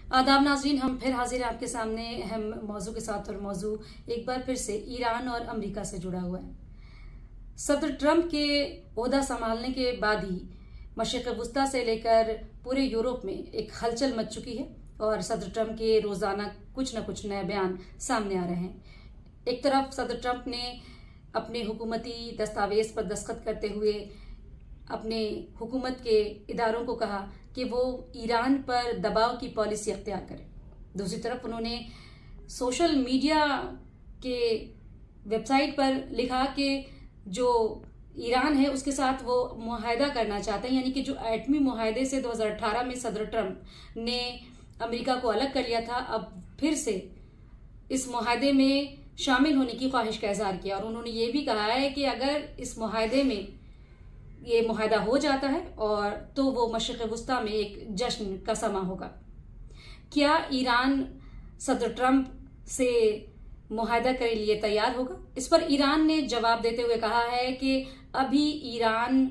आदाब नाज़रीन, हम फिर हाजिर हैं आपके सामने अहम मौजू के साथ। और मौजू एक बार फिर से ईरान और अमेरिका से जुड़ा हुआ है। सदर ट्रंप के ओहदा संभालने के बाद ही मशरिक़ वस्ता से लेकर पूरे यूरोप में एक हलचल मच चुकी है और सदर ट्रंप के रोज़ाना कुछ न कुछ नए बयान सामने आ रहे हैं। एक तरफ सदर ट्रंप ने अपने हुकूमती दस्तावेज पर दस्तखत करते हुए अपने हुकूमत के इदारों को कहा कि वो ईरान पर दबाव की पॉलिसी अख्तियार करें। दूसरी तरफ उन्होंने सोशल मीडिया के वेबसाइट पर लिखा कि जो ईरान है उसके साथ वो मुआहदा करना चाहते हैं, यानी कि जो एटमी मुआहदे से 2018 में सदर ट्रंप ने अमेरिका को अलग कर लिया था, अब फिर से इस मुआहदे में शामिल होने की ख्वाहिश का इजहार किया। और उन्होंने ये भी कहा है कि अगर इस मुआहदे में ये मुआहदा हो जाता है और तो वो मशरिक़ वस्ता में एक जश्न का समा होगा। क्या ईरान सदर ट्रंप से मुआहदा के लिए तैयार होगा? इस पर ईरान ने जवाब देते हुए कहा है कि अभी ईरान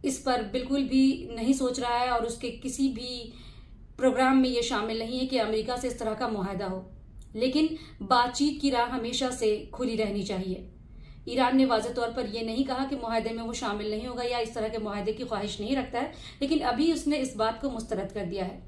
इस पर बिल्कुल भी नहीं सोच रहा है और उसके किसी भी प्रोग्राम में ये शामिल नहीं है कि अमेरिका से इस तरह का मुआहदा हो, लेकिन बातचीत की राह हमेशा से खुली रहनी चाहिए। ईरान ने वाज़ेह तौर पर यह नहीं कहा कि मुआहदे में वो शामिल नहीं होगा या इस तरह के मुआहदे की ख्वाहिश नहीं रखता है, लेकिन अभी उसने इस बात को मुस्तरद कर दिया है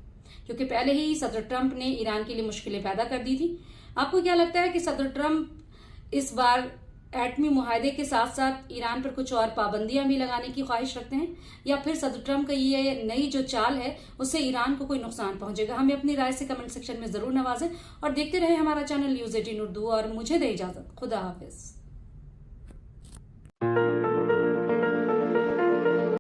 क्योंकि पहले ही सदर ट्रंप ने ईरान के लिए मुश्किलें पैदा कर दी थी। आपको क्या लगता है कि सदर ट्रंप इस बार एटमी मुआहदे के साथ साथ ईरान पर कुछ और पाबंदियां भी लगाने की ख्वाहिश रखते हैं, या फिर सदर ट्रंप का ये नई जो चाल है उससे ईरान को कोई नुकसान पहुंचेगा? हमें अपनी राय से कमेंट सेक्शन में जरूर नवाजें और देखते रहे हमारा चैनल न्यूज़ 18 उर्दू। और मुझे दे इजाजत। खुदा हाफिज।